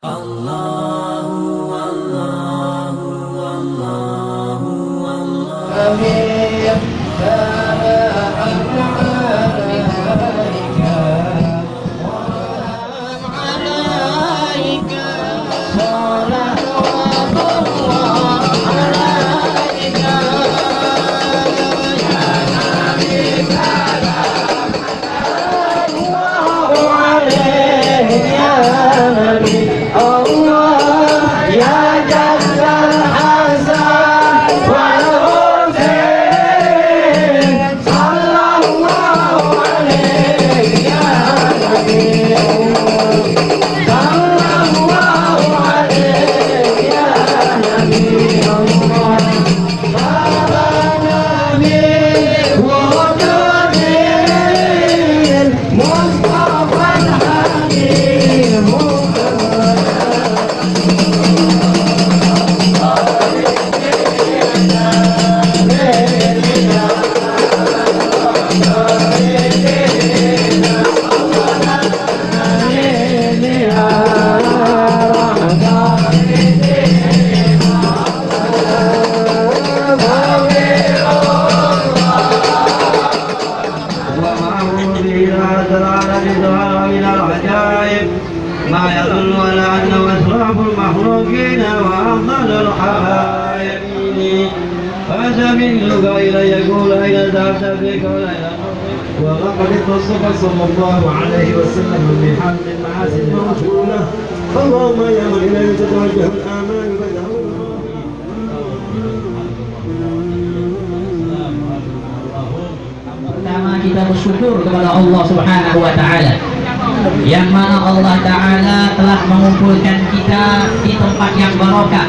Allahu Allahu Allahu Allah. Amin. ما يدل على أنه أشرف المخلوقين وأفضل الحبائب فسبيلك إلى يقول أين ذهبت بك ولا وقد اتصف صلى الله عليه وسلم بحمد المحاسن موصولة اللهم يا من إليه تتوجه الآمال Pertama kita bersyukur kepada Allah Subhanahu wa taala yang mana Allah taala telah mengumpulkan kita di tempat yang barokah,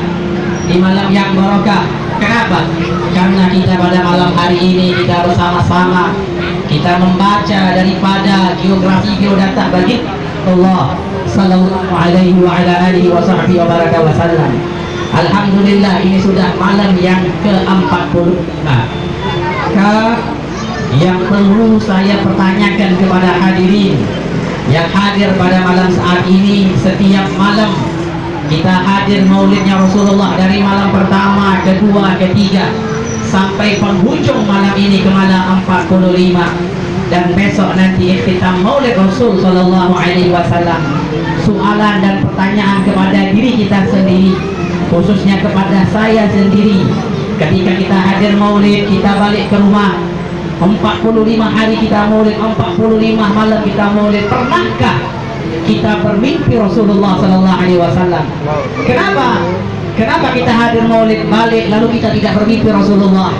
di malam yang barokah. Kenapa? Karena kita pada malam hari ini kita bersama-sama kita membaca daripada geografi geodata bagi Allah sallallahu alaihi wa ala alihi wa sahbihi wa baraka wa sallam. Alhamdulillah ini sudah malam yang ke-45. Yang perlu saya pertanyakan kepada hadirin yang hadir pada malam saat ini, setiap malam kita hadir maulidnya Rasulullah dari malam pertama, kedua, ketiga sampai penghujung malam ini ke malam 45, dan besok nanti ikhtitam maulid Rasul sallallahu alaihi wasallam. Soalan dan pertanyaan kepada diri kita sendiri, khususnya kepada saya sendiri, ketika kita hadir maulid, kita balik ke rumah 45 hari kita maulid, 45 malam kita maulid, pernahkah kita bermimpi Rasulullah sallallahu alaihi wasallam? Kenapa? Kenapa kita hadir maulid balik lalu kita tidak bermimpi Rasulullah?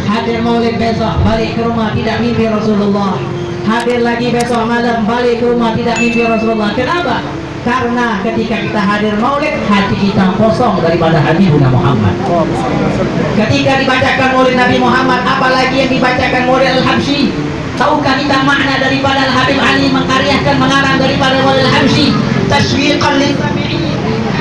Hadir maulid besok balik ke rumah tidak mimpi Rasulullah. Hadir lagi besok malam balik ke rumah tidak mimpi Rasulullah. Kenapa? Karena ketika kita hadir maulid, hati kita kosong daripada Habibuna Muhammad. Ketika dibacakan maulid Nabi Muhammad, apalagi yang dibacakan maulid Al-Habsyi, tahukah kita makna daripada Al-Habib Ali mengkaryakan mengarang daripada maulid Al-Habsyi? Tashwiqan lil sami'in,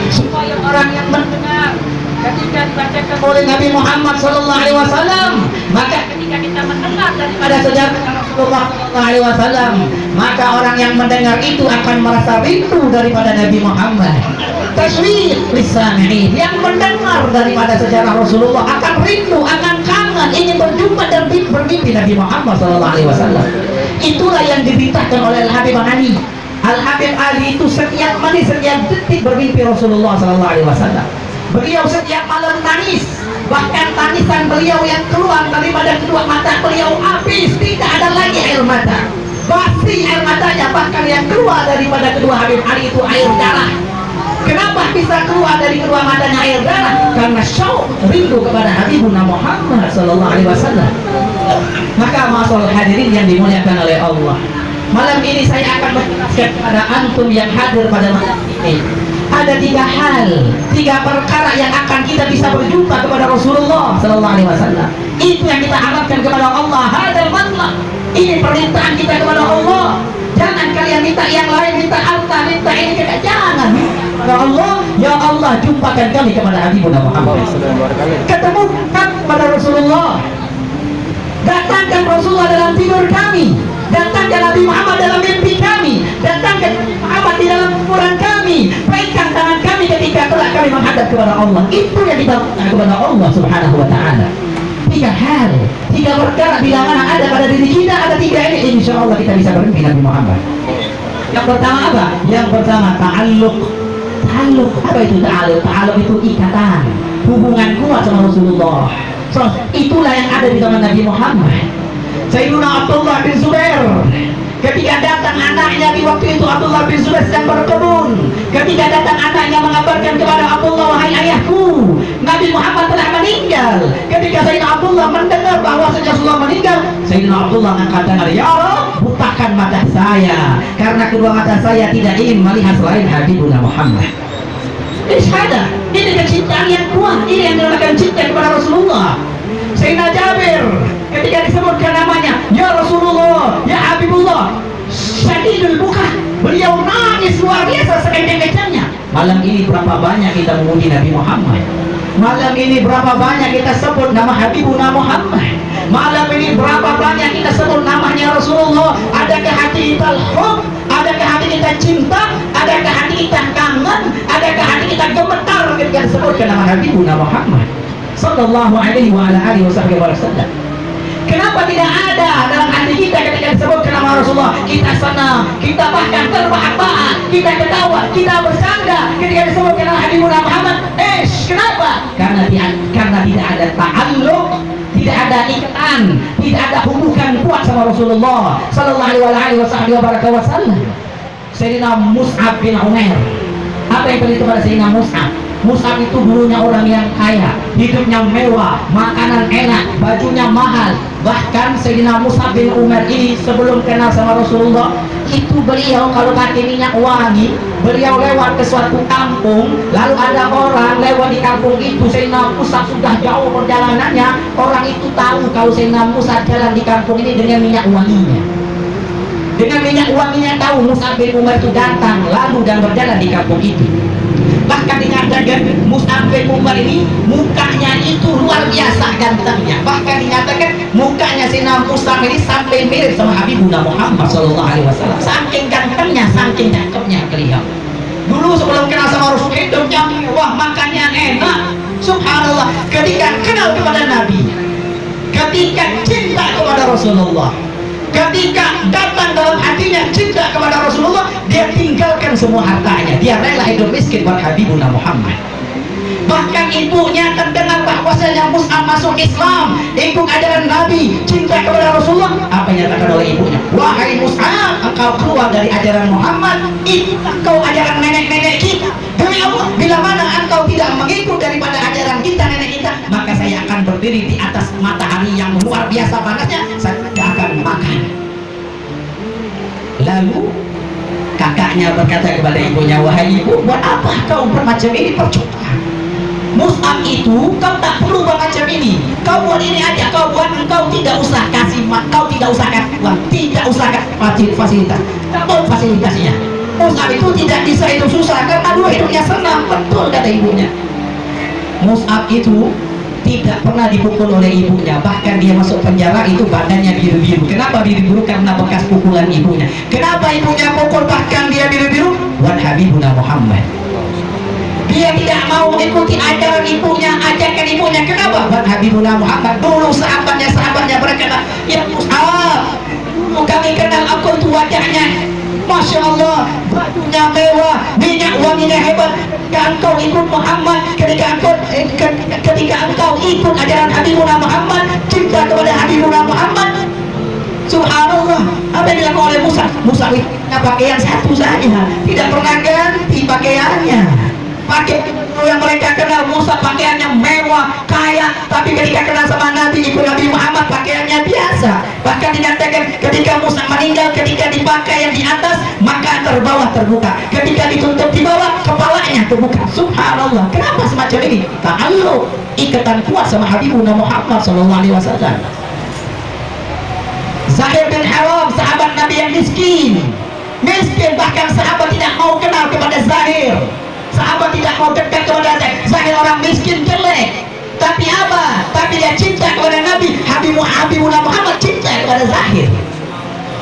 supaya orang yang mendengar ketika dibacakan maulid Nabi Muhammad sallallahu alaihi wasallam, maka ketika kita mendengar daripada sejarah Rasulullah sallallahu alaihi wasallam, maka orang yang mendengar itu akan merasa rindu daripada Nabi Muhammad. Tashwiq lisami'in, yang mendengar daripada sejarah Rasulullah akan rindu, akan kangen, ingin berjumpa dan bermimpi Nabi Muhammad sallallahu alaihi wasallam. Itulah yang diberitakan oleh Al-Habib Ali. Al-Habib Ali itu setiap menit, setiap detik bermimpi Rasulullah sallallahu alaihi wasallam. Beliau setiap malam tangis, bahkan tangisan beliau yang keluar daripada kedua mata beliau habis, tidak ada lagi air mata, pasti air matanya, bahkan yang keluar daripada kedua Habib Ali itu air darah. Kenapa bisa keluar dari kedua matanya air darah? Karena syauq, rindu kepada Habibuna Muhammad sallallahu alaihi wasallam. Maka masalah hadirin yang dimuliakan oleh Allah, malam ini saya akan menjelaskan kepada antum yang hadir pada malam ini. Ada 3 hal, 3 perkara yang akan kita bisa berjumpa kepada Rasulullah sallallahu alaihi wasallam. Itu yang kita harapkan kepada Allah. Hadal matlab, ini permintaan kita kepada Allah. Jangan kalian minta yang lain, minta harta, minta ini, jangan. Kepada Allah, ya Allah jumpakan kami kepada Habibuna Muhammad. Ketemukan kepada Rasulullah. Datangkan Rasulullah dalam tidur kami, datangkan Nabi Muhammad dalam mimpi kami, datangkan Nabi Muhammad di dalam kuburan kami, pegang tangan kami menghadap kepada Allah. Itu yang kita kepada Allah Subhanahu wa Ta'ala. 3 hal, 3 perkara bila mana ada pada diri kita, ada 3 ini, insya Allah kita bisa bermimpi Nabi Muhammad. Yang pertama apa? Yang pertama ta'alluq. Ta'alluq, apa itu ta'alluq? Ta'alluq itu ikatan, hubungan kuat sama Rasulullah. So, itulah yang ada di zaman Nabi Muhammad. Sayyidina Abdullah bin Zubair, ketika datang anaknya di waktu itu, Abdullah bin Zubair sedang berkebun. Ketika datang anaknya mengabarkan kepada Abdullah, wahai ayahku, Nabi Muhammad telah meninggal. Ketika Sayyidina Abdullah mendengar bahwa Rasulullah meninggal, Sayyidina Abdullah mengangkat tangan, ya Allah, butakan mata saya, karena kedua mata saya tidak ingin melihat selain Habibuna Muhammad. Ini kecintaan yang kuat, ini yang dinamakan cinta kepada Rasulullah. Sayyidina Jabir, ketika disebutkan namanya, ya Rasulullah, ya Habibullah, syadidul buka, beliau nangis luar biasa sekencang-kencangnya. Malam ini berapa banyak kita memuji Nabi Muhammad? Malam ini berapa banyak kita sebut nama Habibuna Muhammad? Malam ini berapa banyak kita sebut namanya Rasulullah? Adakah hati kita hub? Adakah hati kita cinta? Adakah hati kita kangen? Adakah hati kita gemetar ketika disebutkan nama Habibuna Muhammad sallallahu alaihi wa ala alihi wasallam? Kenapa tidak ada dalam hati kita ketika disebutkan nama Rasulullah? Kita senang, kita bahkan terbahak-bahak, kita ketawa, kita bersanda ketika disebutkan nama Habibuna Muhammad. Kenapa? Karena tidak ada ta'alluq, tidak ada ikatan, tidak ada hubungan kuat sama Rasulullah sallallahu alaihi wasallam. Sayyidina Mus'ab bin Umair, apa yang terjadi kepada Sayyidina Mus'ab? Mus'ab itu dulunya orang yang kaya, hidupnya mewah, makanan enak, bajunya mahal. Bahkan Sayyidina Mus'ab bin Umair ini sebelum kenal sama Rasulullah, itu beliau kalau pakai minyak wangi, beliau lewat ke suatu kampung, lalu ada orang lewat di kampung itu, Sayyidina Mus'ab sudah jauh perjalanannya, orang itu tahu kalau Sayyidina Mus'ab jalan di kampung ini dengan minyak wanginya. Dengan minyak wanginya tahu Mus'ab bin Umair itu datang lalu dan berjalan di kampung itu. Bahkan dikatakan Mus'ab bin Umair ini mukanya itu luar biasa gantengnya. Bahkan dikatakan mukanya Sayyidina Mus'ab ini sampai mirip sama Habibuna Muhammad sallallahu alaihi wasallam. Saking gantengnya, saking cakepnya beliau. Dulu sebelum kenal sama Rasul, hidupnya mewah, makannya enak. Subhanallah, ketika kenal kepada Nabi, ketika cinta kepada Rasulullah, ketika datang dalam hatinya cinta kepada Rasulullah, dia tinggalkan semua hartanya, dia rela hidup miskin buat Habibuna Muhammad. Bahkan ibunya terdengar bahwasanya Mus'ab masuk Islam, ikut ajaran Nabi, cinta kepada Rasulullah. Apa yang dikatakan oleh ibunya? Wahai Mus'ab, engkau keluar dari ajaran Muhammad, itulah kau ajaran nenek-nenek kita. Demi Allah, bila mana engkau tidak mengikut daripada ajaran kita, nenek kita, maka saya akan berdiri di atas matahari yang luar biasa panasnya, saya tidak akan makan. Lalu kakaknya berkata kepada ibunya, wahai ibu, buat apa kau bermacam ini, percuma. Mus'ab itu kau tak perlu buat macam ini, kau buat ini aja, kau buat, engkau tidak usah kasih, kau tidak usah kasih uang, tidak usah kasih fasilitas, kau fasilitasnya. Mus'ab itu tidak bisa hidup susah karena dua hidupnya senang, betul kata ibunya. Mus'ab itu tidak pernah dipukul oleh ibunya, bahkan dia masuk penjara itu badannya biru-biru. Kenapa biru-biru? Karena bekas pukulan ibunya. Kenapa ibunya pukul bahkan dia biru-biru? Buat Habibuna Muhammad. Dia tidak mau mengikuti ajaran ibunya, ajakan ibunya. Kenapa? Buat Habibuna Muhammad. Dulu sahabatnya berkata, ya Mus'ab, dulu kami kenal aku itu wajahnya, Masya Allah, bajunya mewah, minyak wanginya hebat. Ketika engkau ikut Muhammad, ketika engkau ikut ajaran Habibuna Muhammad, cinta kepada Habibuna Muhammad, subhanallah, apa yang dilakukan oleh Musa? Musa punya pakaian satu saja, tidak pernah ganti pakaiannya. Pakai yang mereka kenal, Musa pakaiannya mewah, kaya, tapi ketika kenal sama Nabi, ikut Nabi Muhammad, pakaiannya biasa. Bahkan dikatakan ketika Musa meninggal, ketika dipakai yang di atas, maka terbawah terbuka, ketika ditutup di bawah, kepalanya terbuka. Subhanallah, kenapa semacam ini? Ta'alluq, ikatan kuat sama Habibuna Muhammad sallallahu alaihi wasallam. Zahir bin Haram, sahabat Nabi yang miskin, bahkan sahabat tidak mau kenal kepada Zahir. Sahabat tidak mau dekat kepada Zahir, orang miskin, jelek. Tapi apa? Tapi dia cinta kepada Nabi. Habibuna Muhammad cinta kepada Zahir.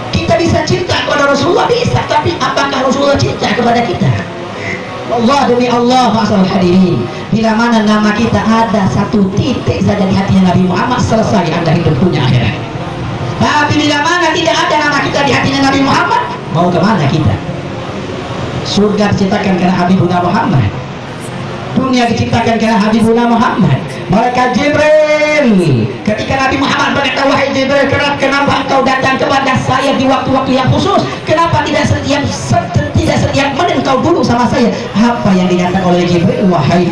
Kita bisa cinta kepada Rasulullah, bisa. Tapi apakah Rasulullah cinta kepada kita? Allah demi Allah, masyaallah hadirin, bila mana nama kita ada satu titik saja di hatinya Nabi Muhammad, selesai Anda hidup punya akhirat. Tapi bila mana tidak ada nama kita di hatinya Nabi Muhammad, mau kemana kita? Surga diciptakan karena Habibuna Muhammad, dunia diciptakan karena Habibuna Muhammad. Malaikat Jibril ketika Nabi Muhammad berkata, wahai Jibril, kenapa engkau datang kepada saya di waktu-waktu yang khusus? Kenapa tidak setiap menit engkau dulu sama saya? Apa yang dikatakan oleh Jibril? Wahai,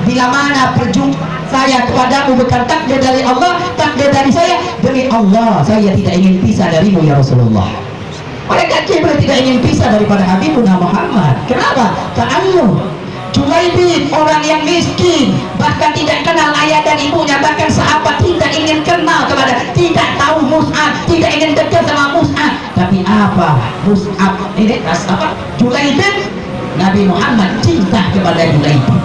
bila mana perjumpaan saya kepadamu bukan takdir dari Allah, takdir dari saya, demi Allah saya tidak ingin pisah darimu ya Rasulullah. Malaikat Jibril tidak ingin pisah daripada Habibuna Muhammad. Kenapa? Ta'alluh. Julaibib, orang yang miskin, bahkan tidak kenal ayah dan ibunya, bahkan sahabat tidak ingin kenal kepada, tidak tahu Mus'ab, tidak ingin dekat sama Mus'ab. Tapi apa? Mus'ab ini apa? Julaibib, Nabi Muhammad cinta kepada Julaibib.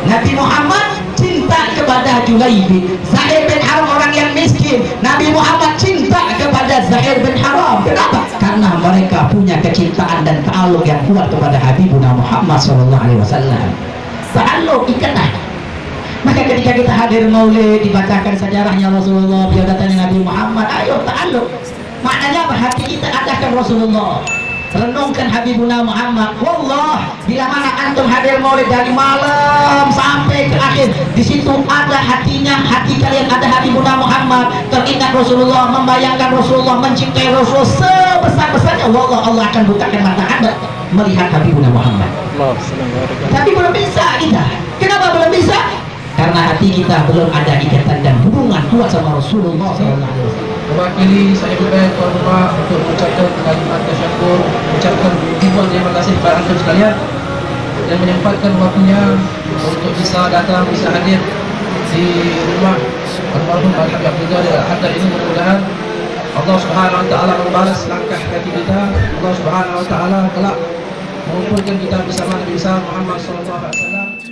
Nabi Muhammad cinta kepada Julaibib. Zahir bin Haram orang yang miskin, Nabi Muhammad cinta kepada Zahir bin Haram. Kenapa? Karena mereka punya kecintaan dan ta'alluq yang kuat kepada Habibuna Muhammad SAW. Ta'alluq, ikatan. Maka ketika kita hadir maulid, dibacakan sejarahnya Rasulullah, biadatannya Nabi Muhammad, ayo ta'alluq. Maknanya apa? Hati kita adakan Rasulullah, renungkan Habibuna Muhammad. Wallah, bila mana antum hadir maulid dari malam sampai ke akhir, di situ ada hatinya, hati kalian ada Habibuna Muhammad, teringat Rasulullah, membayangkan Rasulullah, mencintai Rasul sebesar-besarnya, wallah Allah akan bukakan mata anda melihat Habibuna Muhammad. Tapi belum bisa kita. Kenapa belum bisa? Karena hati kita belum ada ikatan dan hubungan kuat sama Rasulullah SAW. Mewakili saya berbaik tuan rumah untuk mengucapkan kalimat tasyakur, mengucapkan ribuan terima kasih kepada antum sekalian yang menyempatkan waktunya untuk bisa datang, bisa hadir di rumah almarhum Habib Abdul Qadir Al-Haddad ini. Mudah-mudahan Allah Subhanahu wa taala membalas langkah kaki kita. Allah Subhanahu wa taala kelak mengumpulkan kita bersama Nabi besar Muhammad sallallahu alaihi wasallam.